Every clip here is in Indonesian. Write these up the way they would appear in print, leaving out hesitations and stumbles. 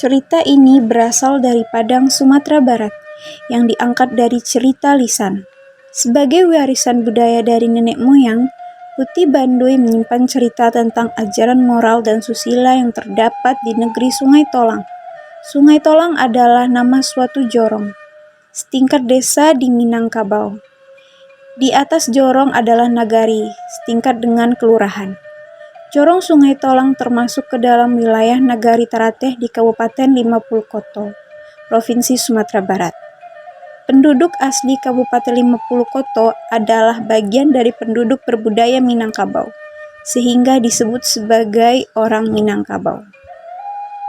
Cerita ini berasal dari Padang, Sumatera Barat, yang diangkat dari cerita lisan. Sebagai warisan budaya dari nenek moyang, Putih Bandoy menyimpan cerita tentang ajaran moral dan susila yang terdapat di negeri Sungai Tolang. Sungai Tolang adalah nama suatu jorong, setingkat desa di Minangkabau. Di atas jorong adalah nagari, setingkat dengan kelurahan. Jorong Sungai Tolang termasuk ke dalam wilayah Nagari Tarateh di Kabupaten 50 Koto, Provinsi Sumatera Barat. Penduduk asli Kabupaten 50 Koto adalah bagian dari penduduk berbudaya Minangkabau, sehingga disebut sebagai orang Minangkabau.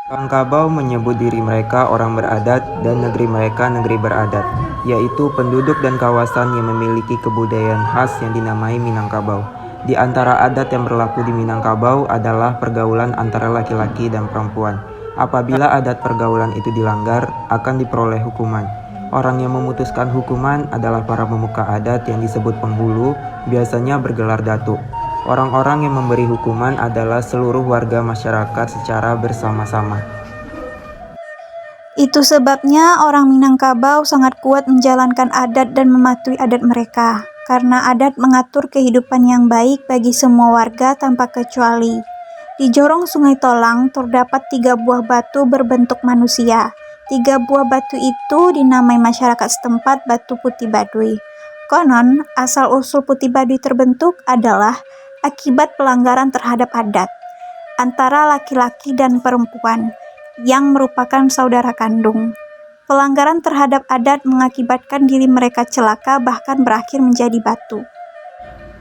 Orang Kabau menyebut diri mereka orang beradat dan negeri mereka negeri beradat, yaitu penduduk dan kawasan yang memiliki kebudayaan khas yang dinamai Minangkabau. Di antara adat yang berlaku di Minangkabau adalah pergaulan antara laki-laki dan perempuan. Apabila adat pergaulan itu dilanggar, akan diperoleh hukuman. Orang yang memutuskan hukuman adalah para pemuka adat yang disebut penghulu, biasanya bergelar datuk. Orang-orang yang memberi hukuman adalah seluruh warga masyarakat secara bersama-sama. Itu sebabnya orang Minangkabau sangat kuat menjalankan adat dan mematuhi adat mereka, karena adat mengatur kehidupan yang baik bagi semua warga tanpa kecuali. Di jorong Sungai Tolang terdapat 3 buah batu berbentuk manusia. 3 buah batu itu dinamai masyarakat setempat Batu Putih Baduy. Konon, asal-usul Putih Baduy terbentuk adalah akibat pelanggaran terhadap adat antara laki-laki dan perempuan yang merupakan saudara kandung. Pelanggaran terhadap adat mengakibatkan diri mereka celaka bahkan berakhir menjadi batu.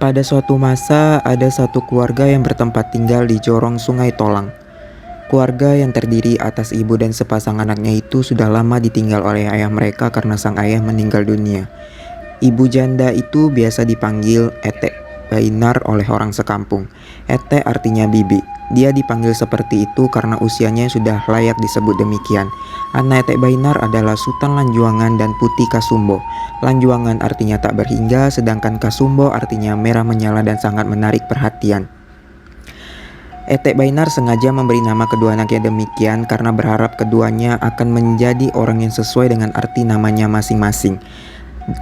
Pada suatu masa, ada satu keluarga yang bertempat tinggal di jorong Sungai Tolang. Keluarga yang terdiri atas ibu dan sepasang anaknya itu sudah lama ditinggal oleh ayah mereka karena sang ayah meninggal dunia. Ibu janda itu biasa dipanggil Etek Bainar oleh orang sekampung. Etek artinya bibi. Dia dipanggil seperti itu karena usianya sudah layak disebut demikian. Anak Etek Bainar adalah Sultan Lanjuangan dan Putih Kasumbo. Lanjuangan artinya tak berhingga, sedangkan Kasumbo artinya merah menyala dan sangat menarik perhatian. Etek Bainar sengaja memberi nama kedua anaknya demikian karena berharap keduanya akan menjadi orang yang sesuai dengan arti namanya masing-masing.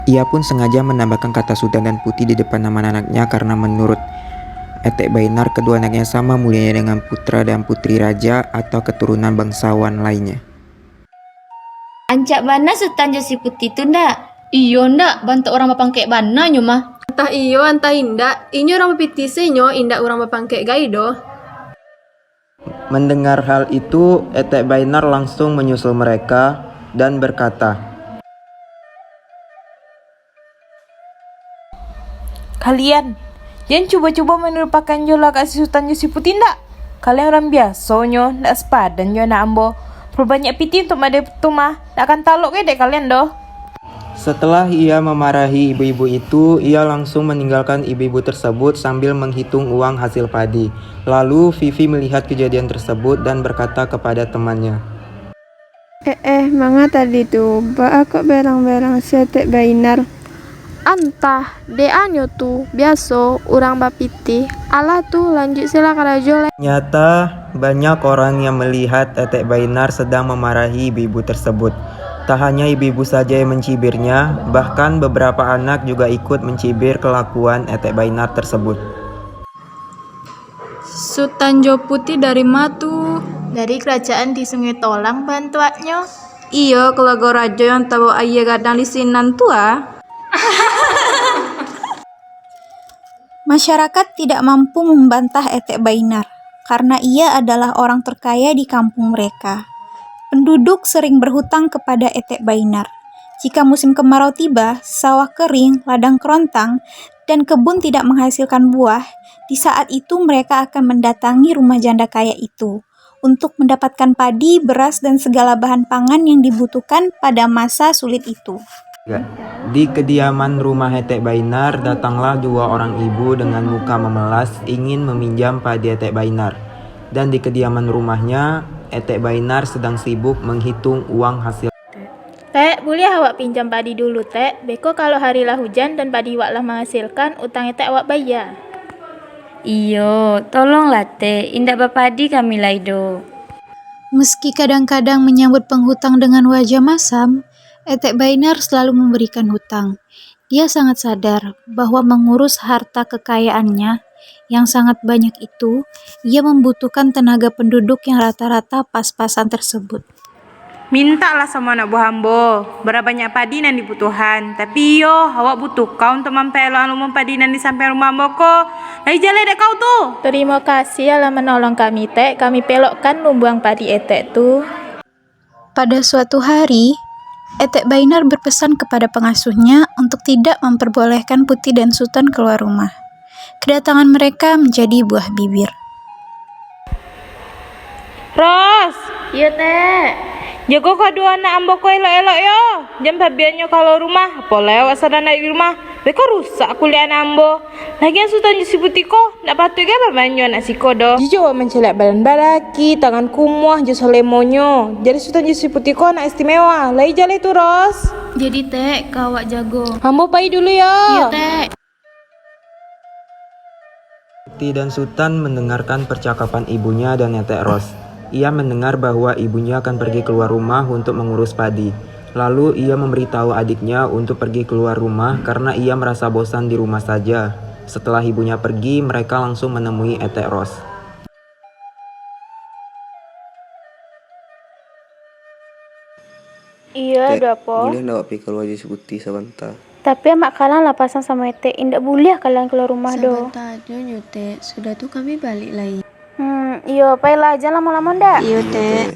Ia pun sengaja menambahkan kata Sultan dan Putih di depan nama anaknya karena menurut Etek Bainar kedua anaknya sama mulianya dengan putra dan putri raja atau keturunan bangsawan lainnya. Ancak bana Sultan Josi Putih tu ndak? Iyo ndak, bantu orang bapangkek bana nyo mah. Entah iyo entah indak, inyo orang bapitise nyo indak orang bapangkek gaido. Mendengar hal itu, Etek Bainar langsung menyusul mereka dan berkata, Kalian, jangan cuba-cuba menurupakan jola kat si Sultan Josi Putih ndak? Kalian orang biasa nyo, ndak sepadan nyo nak ambo. Perbanyak piti untuk made tumah, tak akan taluk ke dek kalian doh. Setelah ia memarahi ibu-ibu itu, ia langsung meninggalkan ibu-ibu tersebut sambil menghitung uang hasil padi. Lalu Vivi melihat kejadian tersebut dan berkata kepada temannya, Manga tadi tu, ba aku berang-berang si Etek Bainar. Antah, deanyo tu, biasa, orang bapiti. Alah tu, lanjut sila karajo. Ternyata banyak orang yang melihat Etek Bainar sedang memarahi ibu-ibu tersebut. Tak hanya ibu-ibu saja yang mencibirnya, bahkan beberapa anak juga ikut mencibir kelakuan Etek Bainar tersebut. Sultan Jo Putih dari matu. Dari kerajaan di Sungai Tolang bantuannya. Iyo keluarga raja yang tahu ayah gadang di sinan tua. Masyarakat tidak mampu membantah Etek Bainar karena ia adalah orang terkaya di kampung mereka. Penduduk sering berhutang kepada Etek Bainar. Jika musim kemarau tiba, sawah kering, ladang kerontang, dan kebun tidak menghasilkan buah, di saat itu mereka akan mendatangi rumah janda kaya itu untuk mendapatkan padi, beras, dan segala bahan pangan yang dibutuhkan pada masa sulit itu. Di kediaman rumah Etek Bainar, datanglah 2 orang ibu dengan muka memelas ingin meminjam padi Etek Bainar. Dan di kediaman rumahnya, Etek Bainar sedang sibuk menghitung uang hasil. Tek, boleh awak pinjam padi dulu, Tek? Beko kalau harilah hujan dan padi awak lah menghasilkan, utang Tek awak bayar. Iyo, tolonglah Tek, indak bapadi kami laido. Meski kadang-kadang menyambut penghutang dengan wajah masam, Etek Bainar selalu memberikan hutang. Dia sangat sadar bahwa mengurus harta kekayaannya yang sangat banyak itu, ia membutuhkan tenaga penduduk yang rata-rata pas-pasan tersebut. Mintalah sama anak buah ambo, berapa banyak padi nan dibutuhan. Tapi yo, awak butuh kau untuk mempelok anu padi nan di samping rumah ambo ko. Lai jale dek kau tuh. Terima kasih Allah menolong kami Tek, kami pelokkan lumbuang padi Etek tuh. Pada suatu hari, Etek Bainar berpesan kepada pengasuhnya untuk tidak memperbolehkan Putih dan Sultan keluar rumah. Kedatangan mereka menjadi buah bibir. Ros, Iya Tek. jago kado anak ambo ko elok-elok yo. Jam babiannya kalau rumah, apa lewat sadana di rumah. Beko rusak kuliah anak ambo. Lagian Sultan Yusi Putih ko, nak patut ke babanyo anak si kodo. Jijo mencelak badan balaki, tangan kumuah jo lemonyo. Jadi Sultan Yusi Putih ko anak istimewa. Lai jale tu Ros. Jadi Tek, kau awak jago. Ambo pai dulu yo. Iya Tek. Putih dan Sultan mendengarkan percakapan ibunya dan Etek Ros. Ia mendengar bahwa ibunya akan pergi keluar rumah untuk mengurus padi. Lalu ia memberitahu adiknya untuk pergi keluar rumah karena ia merasa bosan di rumah saja. Setelah ibunya pergi, mereka langsung menemui Etek Ros. Iya, ada apa? Boleh ndak pergi keluar Yusi Putih sebentar? Tapi mak kalian lah pasang sama Etek, indak boleh kalian keluar rumah do. Sebentar aja nyote, sudah tuh kami balik lagi. Iya, paylah aja lama-lama ndak. Iya teh.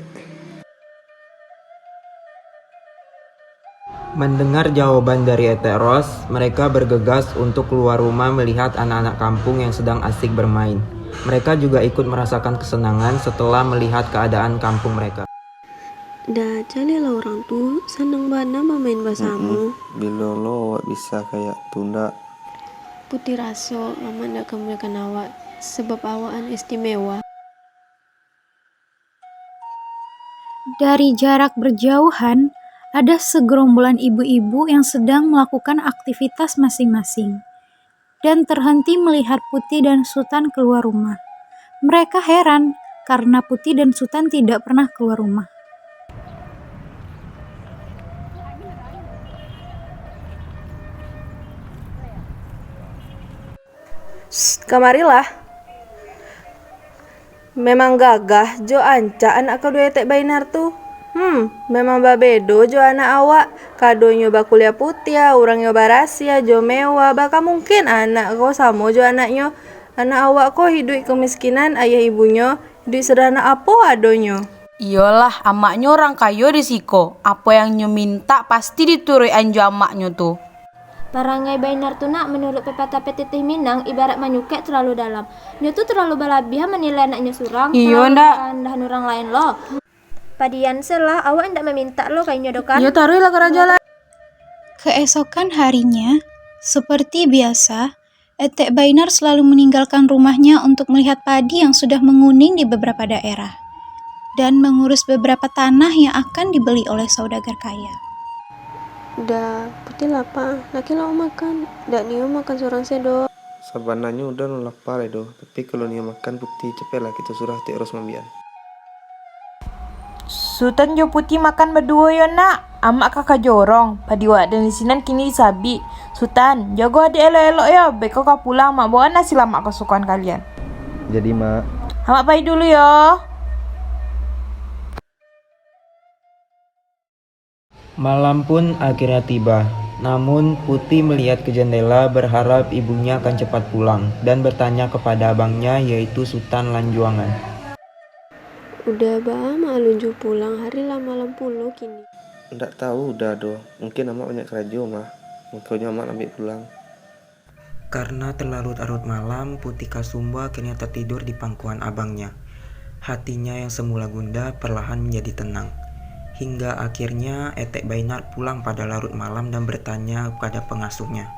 Mendengar jawaban dari Etek Ros, mereka bergegas untuk keluar rumah melihat anak-anak kampung yang sedang asik bermain. Mereka juga ikut merasakan kesenangan setelah melihat keadaan kampung mereka. Dah jale lah orang tuh seneng banget bermain bersama. Bila lo awak bisa kayak tunda. Putih raso, mama ndak kemuliakan awak sebab awak istimewa. Dari jarak berjauhan, ada segerombolan ibu-ibu yang sedang melakukan aktivitas masing-masing dan terhenti melihat Putih dan Sultan keluar rumah. Mereka heran karena Putih dan Sultan tidak pernah keluar rumah. Kamarilah. Memang gagah jo anca anak kedua Etek Bainar tuh. Memang babedo jo anak awak. Kadonyo bakulia putih ya, orangnya barasia jo mewah. Baka mungkin anak kau sama jo anaknya. Anak awak kok hidup kemiskinan, ayah ibunya hidup sederhana apa adonyo. Iyalah, amaknya orang kayo di siko. Apa yang nyo minta pasti diturui anjo amaknya tuh. Barangai Bainar tu nak menurut pepatah Petitih Minang ibarat manyuket terlalu dalam. Nyo tu terlalu berlebihan menilai anaknya surang. Iya ndak. Rendahan orang lain lo. Padian selah awak ndak meminta lo kayaknya dokan. Yo taruh lah kerajaan. Keesokan harinya, seperti biasa, Etek Bainar selalu meninggalkan rumahnya untuk melihat padi yang sudah menguning di beberapa daerah dan mengurus beberapa tanah yang akan dibeli oleh saudagar kaya. Dah putih lapar, laki lo makan. Dak niyo makan seorang sedo. Sebenarnya udah lo lapar itu, tapi kalau dia makan putih cepetlah kita suruh terus membiar. Sultan jo Putih makan berdua yo nak. Amak kakak jorong. Padi wak dan isinan kini disabi. Sultan, jago adik elok-elok ya. Beko kau pulang mak bawa nasi lamak kesukaan kalian. Jadi mak. Amak pai dulu yo. Malam pun akhirnya tiba. Namun Putih melihat ke jendela berharap ibunya akan cepat pulang dan bertanya kepada abangnya yaitu Sultan Lanjuangan. Udah bah malunju pulang hari lah malam puluh kini. Ndak tahu udah doh. Mungkin amak banyak kerja mah. Makanya amak ambil pulang. Karena terlalu larut malam, Putih Kasumba akhirnya tertidur di pangkuan abangnya. Hatinya yang semula gundah perlahan menjadi tenang. Hingga akhirnya Etek Bainar pulang pada larut malam dan bertanya kepada pengasuhnya.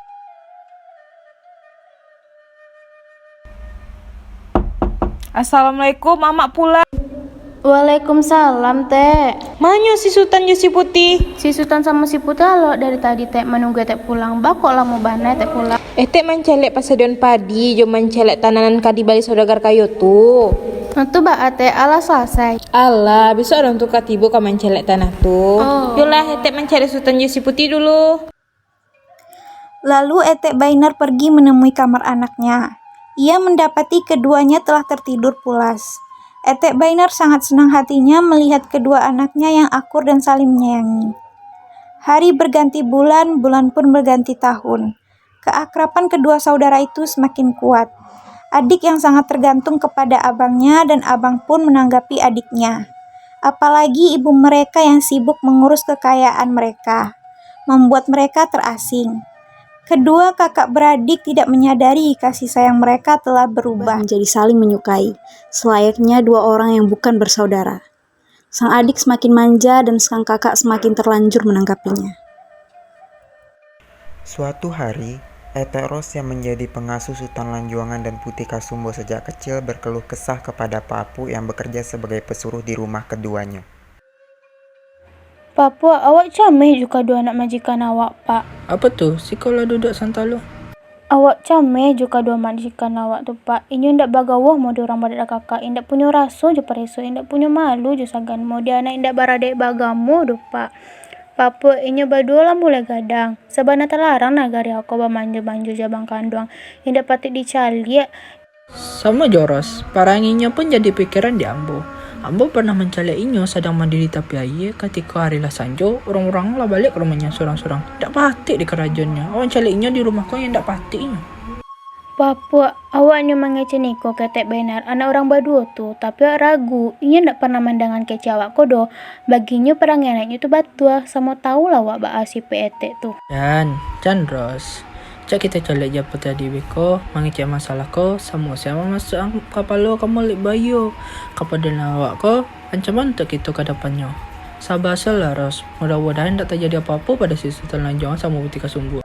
Assalamualaikum, amak pulang. Waalaikumsalam Tek. Manyo si Sultan jo si Putih. Si Sultan sama si Putih lo dari tadi Tek menunggu Tek pulang. Bakok lah mau bana Tek pulang. Tek mencelek pasadion padi, jo mencelek tananan kadi bali saudagar kayo tuh. Nanti ate ala selesai. Alah, besok orang tukar tiba kau mencelek tanah tuh. Yolah, Etek mencari Sultan Yosi Putih dulu. Lalu Etek Bainar pergi menemui kamar anaknya. Ia mendapati keduanya telah tertidur pulas. Etek Bainar sangat senang hatinya melihat kedua anaknya yang akur dan saling menyayangi. Hari berganti bulan, bulan pun berganti tahun. Keakraban kedua saudara itu semakin kuat. Adik yang sangat tergantung kepada abangnya dan abang pun menanggapi adiknya. Apalagi ibu mereka yang sibuk mengurus kekayaan mereka, membuat mereka terasing. Kedua kakak beradik tidak menyadari kasih sayang mereka telah berubah menjadi saling menyukai, selayaknya dua orang yang bukan bersaudara. Sang adik semakin manja dan sang kakak semakin terlanjur menanggapinya. Suatu hari, Etek Ros yang menjadi pengasuh Sultan Lanjuangan dan Putih Kasumbo sejak kecil berkeluh kesah kepada Pak Apu yang bekerja sebagai pesuruh di rumah keduanya. Pak Puak, awak cameh juga dua anak majikan awak, Pak. Apa tuh? Si kalau duduk santalo. Awak cameh juga dua majikan awak tuh, Pak. Inyo ndak bagawah mau diorang badak kakak. Indak punya raso jo pareso, indak punya malu jo sagan mau dia anak indak baradek bagamu do, Pak. Pak Puak, inyo badua lah mulai gadang. Sabana terlarang nagari aku bamanjo-manjo jabang kanduang. Indak patik dicaliak. Sama Joros, paranginya pun jadi pikiran di Ambo. Ambo pernah mencalek inyo sedang mandi di tepi air ketika hari lah sanjo, orang-orang lah balik ke rumahnya sorang-sorang. Tak patik di kerajaannya. Orang calek inyo di rumah kau yang tak patik inyo. Pak Puak, awaknya mengecen iko Etek Bainar anak orang badua tuh, tapi ragu. Inyo ndak pernah mandangan kece awak kodo. Baginya perang enaknya tuh batua, sama tahu lah wak ba si Etek tuh. Dan, Ros. Cak kita colek japa tadi beko, mengecek masalah ko, sama masuk kapal lo kamu lek bayo. Kepada awak ko, ancaman untuk kita ke depannya. Sabar salah Ros, mudah-mudahan tak terjadi apa-apa pada si Sultan Lanjuangan sama Putih Kasumbo.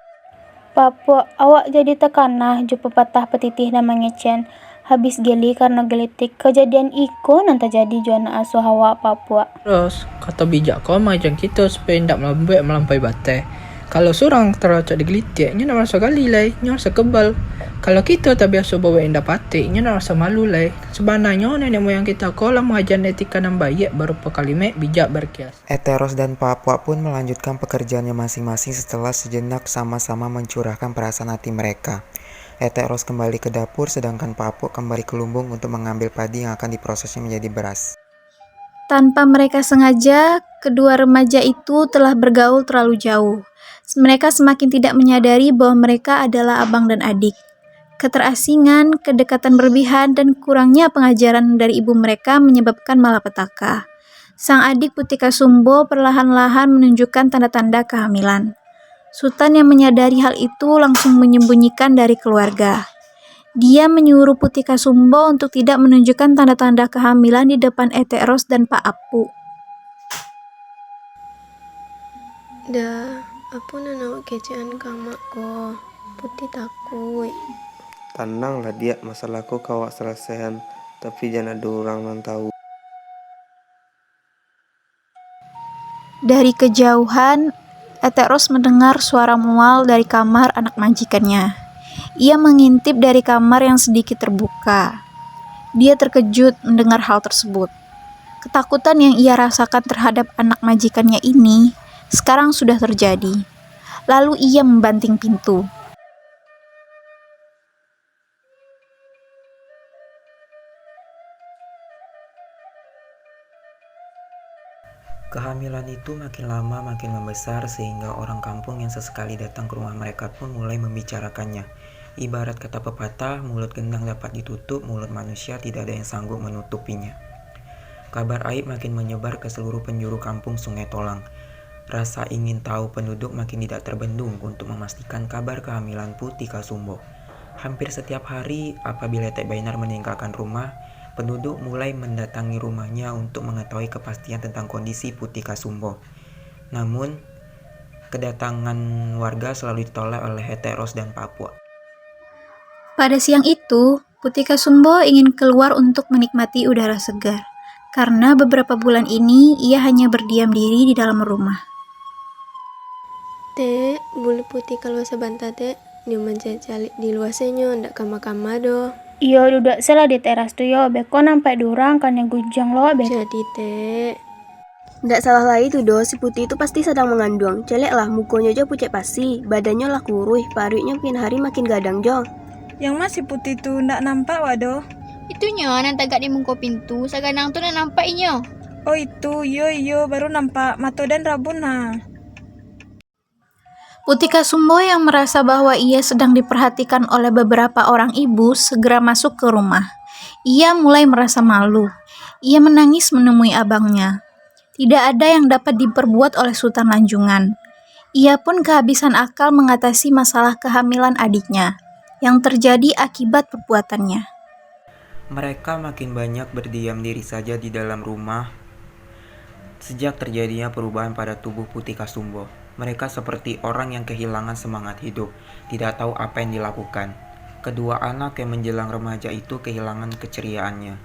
Papa, awak jadi tekanah jumpa patah petitih dan mengecen. Habis geli karena gelitik kejadian iko nanti jadi juana asuh awak Papua. Ros, kata bijak kau macam kita supaya tidak melampaui batai. Kalau seorang teracak digelitik, nya nak rasa gali lai, nya rasa kebal. Kalau kita tak biasa bawa indah patik, nya nak rasa malu lai. Sebenarnya nenek moyang kita kolam mengajar etika dan baik berupa kalimat bijak berkias. Etek Ros dan Pak Apu pun melanjutkan pekerjaannya masing-masing setelah sejenak sama-sama mencurahkan perasaan hati mereka. Etek Ros kembali ke dapur sedangkan Pak Apu kembali ke lumbung untuk mengambil padi yang akan diprosesnya menjadi beras. Tanpa mereka sengaja, kedua remaja itu telah bergaul terlalu jauh. Mereka semakin tidak menyadari bahwa mereka adalah abang dan adik. Keterasingan, kedekatan berlebihan, dan kurangnya pengajaran dari ibu mereka menyebabkan malapetaka. Sang adik Putih Kasumbo perlahan-lahan menunjukkan tanda-tanda kehamilan. Sultan yang menyadari hal itu langsung menyembunyikan dari keluarga. Dia menyuruh Putih Kasumbo untuk tidak menunjukkan tanda-tanda kehamilan di depan Etek Ros dan Pak Apu. Dah, apa nak kecean kamak ko? Putih takut. Tenanglah dia, masalahku kau selesaian, tapi jangan ada orang yang tahu. Dari kejauhan, Etek Ros mendengar suara mual dari kamar anak majikannya. Ia mengintip dari kamar yang sedikit terbuka. Dia terkejut mendengar hal tersebut. Ketakutan yang ia rasakan terhadap anak majikannya ini sekarang sudah terjadi. Lalu ia membanting pintu. Kehamilan itu makin lama makin membesar sehingga orang kampung yang sesekali datang ke rumah mereka pun mulai membicarakannya. Ibarat kata pepatah, mulut gendang dapat ditutup, mulut manusia tidak ada yang sanggup menutupinya. Kabar aib makin menyebar ke seluruh penjuru kampung Sungai Tolang. Rasa ingin tahu penduduk makin tidak terbendung untuk memastikan kabar kehamilan Putih Kasumbo. Hampir setiap hari apabila Etek Bainar meninggalkan rumah, penduduk mulai mendatangi rumahnya untuk mengetahui kepastian tentang kondisi Putih Kasumbo. Namun, kedatangan warga selalu ditolak oleh Etek Ros dan Pak Apu. Pada siang itu, Putih Kasumbo ingin keluar untuk menikmati udara segar. Karena beberapa bulan ini ia hanya berdiam diri di dalam rumah. Dek, bulu putih kalau sebentar dek, dia mencari di luar senyo, ndak kama-kama do. Iyo duduk sela di teras tu yo, beko nampak durang kan yang gujang lo beko. Jadi Tek, ndak salah lagi tuh do, si Putih itu pasti sedang mengandung. Celek lah, mukonya aja pucet pasi, badannya lah kuruh, parutnya makin hari makin gadang jo. Yang masih putih tuh ndak nampak waduh. Itunya nanti agak di muka pintu, segadang tu nak nampak inyo. Oh itu, yo baru nampak mato dan rabun ha. Putika Sumbo yang merasa bahwa ia sedang diperhatikan oleh beberapa orang ibu segera masuk ke rumah. Ia mulai merasa malu. Ia menangis menemui abangnya. Tidak ada yang dapat diperbuat oleh Sultan Lanjungan. Ia pun kehabisan akal mengatasi masalah kehamilan adiknya yang terjadi akibat perbuatannya. Mereka makin banyak berdiam diri saja di dalam rumah sejak terjadinya perubahan pada tubuh Putika Sumbo. Mereka seperti orang yang kehilangan semangat hidup, tidak tahu apa yang dilakukan. Kedua anak yang menjelang remaja itu kehilangan keceriaannya.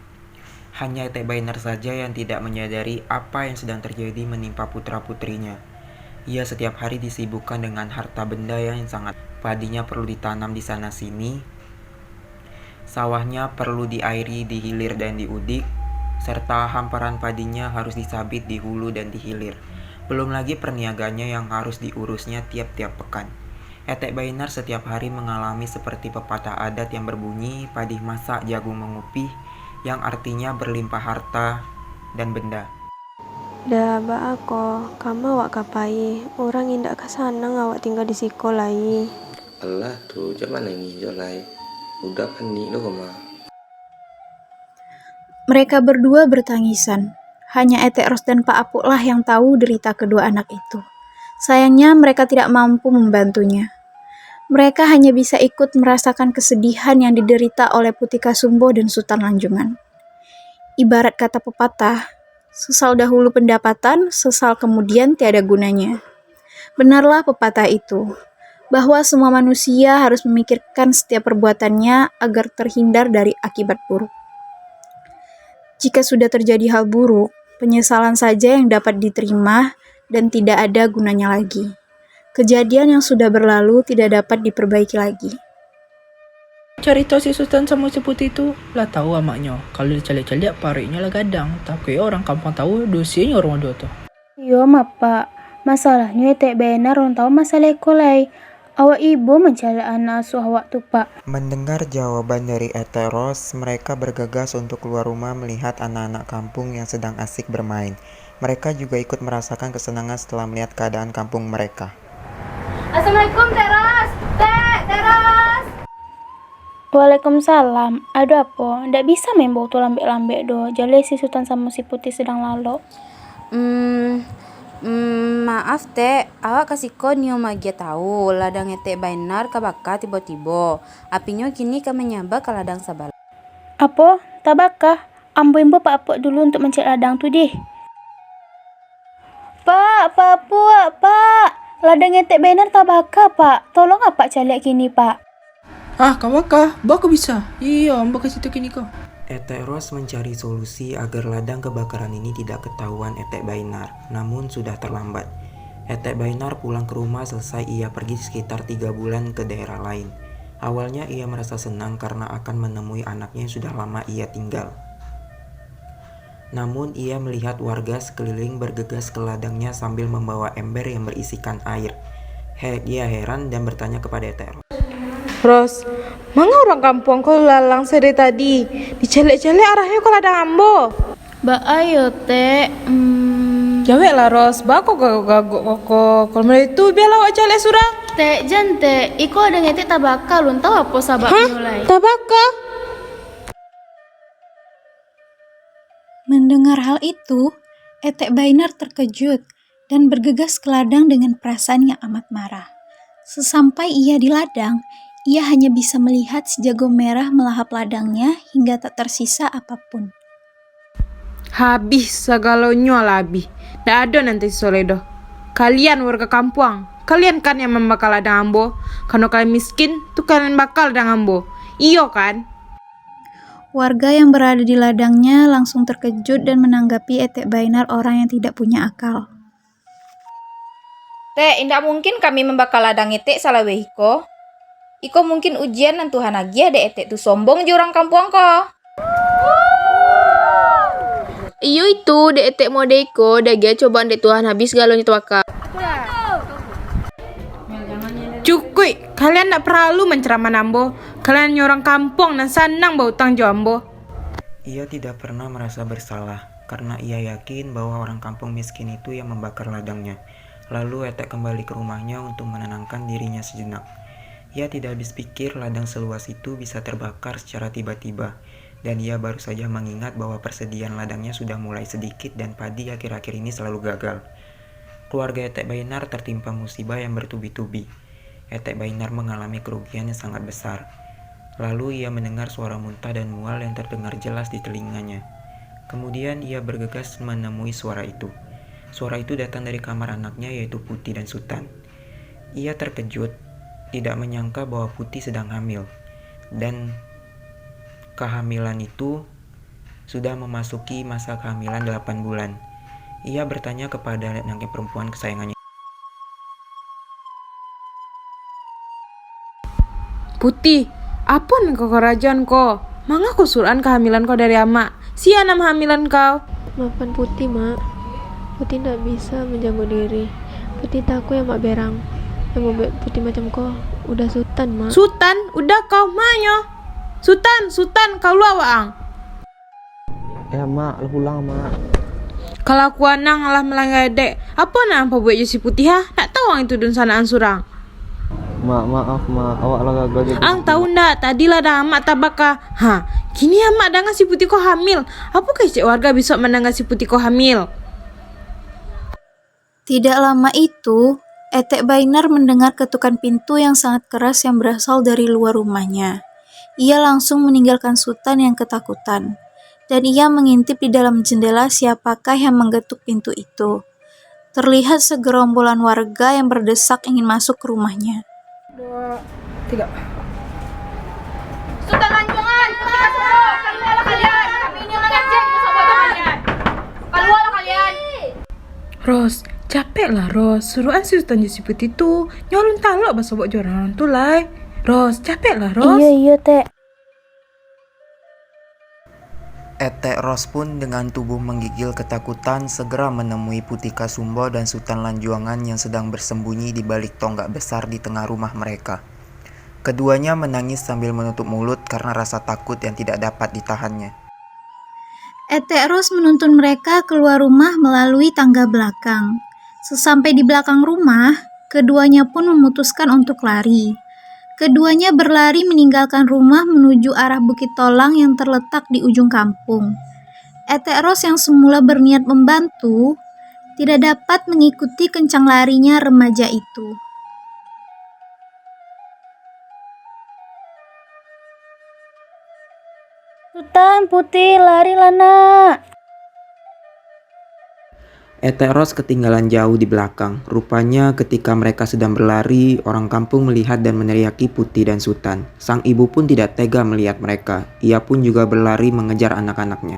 Hanya Etek Bainar saja yang tidak menyadari apa yang sedang terjadi menimpa putra-putrinya. Ia setiap hari disibukkan dengan harta benda yang sangat. Padinya perlu ditanam di sana-sini, sawahnya perlu diairi, dihilir dan diudik, serta hamparan padinya harus disabit di hulu dan di hilir. Belum lagi perniagaannya yang harus diurusnya tiap-tiap pekan. Etek Bainar setiap hari mengalami seperti pepatah adat yang berbunyi padih masak jagung mengupih, yang artinya berlimpah harta dan benda. Dah ba ako, kama awak kapai, orang indak kesanang awak tinggal di sekolah lai. Allah tuh, jangan nangis jolai. Udah panik lo koma. Mereka berdua bertangisan. Hanya Etek Ros dan Pak Apuk lah yang tahu derita kedua anak itu. Sayangnya mereka tidak mampu membantunya. Mereka hanya bisa ikut merasakan kesedihan yang diderita oleh Putika Sumbo dan Sultan Lanjungan. Ibarat kata pepatah, sesal dahulu pendapatan, sesal kemudian tiada gunanya. Benarlah pepatah itu, bahwa semua manusia harus memikirkan setiap perbuatannya agar terhindar dari akibat buruk. Jika sudah terjadi hal buruk, penyesalan saja yang dapat diterima dan tidak ada gunanya lagi. Kejadian yang sudah berlalu tidak dapat diperbaiki lagi. Cerita si Sultan sama si Putih itu lah tahu amaknya. Kalau dicalik-calik pariknya lah gadang. Tapi orang kampung tahu dosianya orang dua tuh. Yo Pak, masalahnya Etek Bainar orang tahu masalah ekolai. Awak ibu mencari anak asuh awak tu Pak. Mendengar jawaban dari Etek Ros, mereka bergegas untuk keluar rumah melihat anak-anak kampung yang sedang asik bermain. Mereka juga ikut merasakan kesenangan setelah melihat keadaan kampung mereka. Assalamualaikum Teras. Teras. Waalaikumsalam. Ada apa? Ndak bisa main bau tu lambek-lambek do. Jale si Sultan sama si Putih sedang lalu. Maaf Tek, awak kasih ko nio magia tahu ladang Etek Bainar kabaka tiba-tiba. Apinya kini ka menyaba ke ladang sabal. Apa? Tabakah? Ambo imbo Pak Apuk dulu untuk mencari ladang tu deh. Pak Apuk, Pak. Ladang Etek Bainar tabaka Pak. Tolong apa calik kini Pak. Kawakah? Baku bisa? Iya, mbak kasih tu kini kau. Etek Ros mencari solusi agar ladang kebakaran ini tidak ketahuan Etek Bainar, namun sudah terlambat. Etek Bainar pulang ke rumah selesai ia pergi sekitar 3 bulan ke daerah lain. Awalnya ia merasa senang karena akan menemui anaknya yang sudah lama ia tinggal. Namun ia melihat warga sekeliling bergegas ke ladangnya sambil membawa ember yang berisikan air. Ia heran dan bertanya kepada Etek Ros. Ros, manga orang kampung kau lalang sore tadi. Dicelek-celek arahnya ke ladang ambo. Ba ayo Tek. Jawek lah Ros, bako gagok koko. Kalau mulai itu biar awak celek surang. Tek jan Tek, iko ada ngetek tabaka lu tahu apa sabab mulai. Tabaka? Mendengar hal itu, Etek Bainar terkejut dan bergegas ke ladang dengan perasaan yang amat marah. Sesampai ia di ladang, ia hanya bisa melihat si jago merah melahap ladangnya hingga tak tersisa apapun. Habis segalanya lah habis. Nggak ada nanti soledo. Kalian warga kampung, kalian kan yang membakar ladang ambo. Kalau kalian miskin, tuh kalian bakal ladang ambo. Iyo kan? Warga yang berada di ladangnya langsung terkejut dan menanggapi Etek Bainar orang yang tidak punya akal. Tek, tidak mungkin kami membakar ladang Etek salah wehiko. Iko mungkin ujian nan Tuhan lagi ada etek tu sombong je orang kampung ko. Iyo itu dek etek mode iko dagia cobaan dek Tuhan habis galonnya tuaka. Cukuy, kalian tak perlu menceramah nambo. Kalian orang kampung dan senang bau utang jambo. Ia tidak pernah merasa bersalah karena ia yakin bahwa orang kampung miskin itu yang membakar ladangnya. Lalu Etek kembali ke rumahnya untuk menenangkan dirinya sejenak. Ia tidak habis pikir ladang seluas itu bisa terbakar secara tiba-tiba, dan ia baru saja mengingat bahwa persediaan ladangnya sudah mulai sedikit dan padi akhir-akhir ini selalu gagal. Keluarga Etek Bainar tertimpa musibah yang bertubi-tubi. Etek Bainar mengalami kerugian yang sangat besar. Lalu ia mendengar suara muntah dan mual yang terdengar jelas di telinganya. Kemudian ia bergegas menemui suara itu. Suara itu datang dari kamar anaknya yaitu Putih dan Sutan. Ia terkejut, tidak menyangka bahwa Putih sedang hamil. Dan kehamilan itu sudah memasuki masa kehamilan 8 bulan. Ia bertanya kepada anaknya perempuan kesayangannya. Putih, apa nih kau kerajaan ko? Mangga kau suruhan kehamilan kau dari ama? Siapa nama hamilan kau? Maafkan Putih, Mak. Putih tidak bisa menjaga diri. Putih takut ya Mak Berang. Yang membuat Putih macam kau udah Sultan, Mak. Sultan, udah kau manyo. Sultan, kau luar waang. Ya mak, lu pulang mak. Kalau aku anang alah melanggar dek, apa nak apa buat si Putih ha? Tak tahu ang itu dun sanaan surang. Mak, maaf mak, awak lah gagal jadi. Ang tahu ndak, tadilah dah amak tabaka. Kini amak dah si Putih kau hamil. Apa cek warga besok mendengar si Putih kau hamil? Tidak lama itu, Etek Bainar mendengar ketukan pintu yang sangat keras yang berasal dari luar rumahnya. Ia langsung meninggalkan Sultan yang ketakutan, dan ia mengintip di dalam jendela siapakah yang menggetuk pintu itu. Terlihat segerombolan warga yang berdesak ingin masuk ke rumahnya. 2, 3. Sultan Lanjungan, ketika semua keluarlah kalian. Kami ini mengajak bersama kalian. Keluarlah kalian. Ros, capek lah Ros. Suruhan si Sultan si Putih tu nyolong talok bahasa buat joran tu lai. Ros, capek lah Ros. Iya Tek. Etek Ros pun dengan tubuh menggigil ketakutan segera menemui Putih Kasumbo dan Sultan Lanjuangan yang sedang bersembunyi di balik tonggak besar di tengah rumah mereka. Keduanya menangis sambil menutup mulut karena rasa takut yang tidak dapat ditahannya. Etek Ros menuntun mereka keluar rumah melalui tangga belakang. Sesampai di belakang rumah, keduanya pun memutuskan untuk lari. Keduanya berlari meninggalkan rumah menuju arah Bukit Tolang yang terletak di ujung kampung. Etek Ros yang semula berniat membantu, tidak dapat mengikuti kencang larinya remaja itu. Sultan Putih, larilah nak. Etek Ros ketinggalan jauh di belakang. Rupanya ketika mereka sedang berlari, orang kampung melihat dan meneriaki Putih dan Sultan. Sang ibu pun tidak tega melihat mereka. Ia pun juga berlari mengejar anak-anaknya.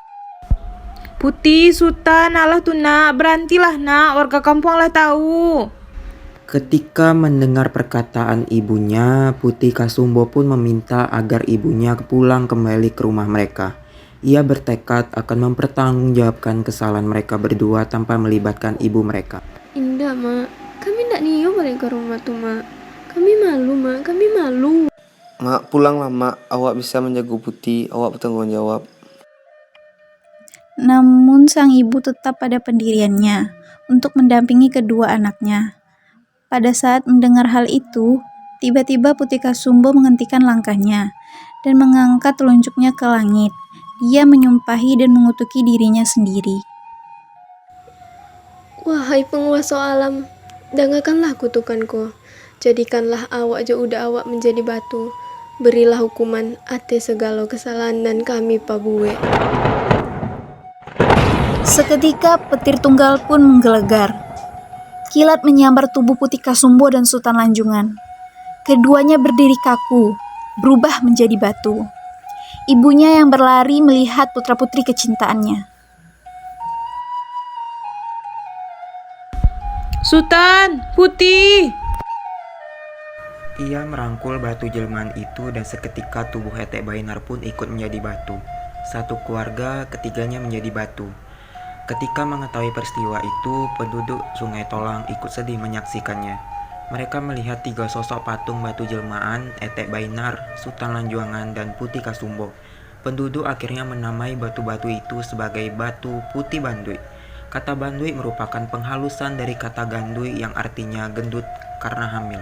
Putih, Sultan, alah tu nak, berhentilah nak, warga kampung lah tahu. Ketika mendengar perkataan ibunya, Putih Kasumbo pun meminta agar ibunya pulang kembali ke rumah mereka. Ia bertekad akan mempertanggungjawabkan kesalahan mereka berdua tanpa melibatkan ibu mereka. Indah, Mak. Kami tidak niyo balik ke rumah tuh, Mak. Kami malu, Mak. Kami malu. Mak, pulanglah mak, awak bisa menjaga Putih, awak bertanggung jawab. Namun sang ibu tetap pada pendiriannya untuk mendampingi kedua anaknya. Pada saat mendengar hal itu, tiba-tiba Putih Kasumbo menghentikan langkahnya dan mengangkat telunjuknya ke langit. Dia menyumpahi dan mengutuki dirinya sendiri. Wahai penguasa alam, dengarkanlah kutukanku. Jadikanlah awak udah awak menjadi batu. Berilah hukuman atas segala kesalahan dan kami pabuwe. Seketika petir tunggal pun menggelegar. Kilat menyambar tubuh Putih Kasumbo dan Sultan Lanjungan. Keduanya berdiri kaku, berubah menjadi batu. Ibunya yang berlari melihat putra-putri kecintaannya. Sultan, Putih. Ia merangkul batu jelmaan itu dan seketika tubuh Etek Bainar pun ikut menjadi batu. Satu keluarga, ketiganya menjadi batu. Ketika mengetahui peristiwa itu, penduduk Sungai Tolang ikut sedih menyaksikannya. Mereka melihat 3 sosok patung batu jelmaan, Etek Bainar, Sultan Lanjuangan, dan Putih Kasumbo. Penduduk akhirnya menamai batu-batu itu sebagai batu Putih Bandui. Kata Bandui merupakan penghalusan dari kata Gandui yang artinya gendut karena hamil.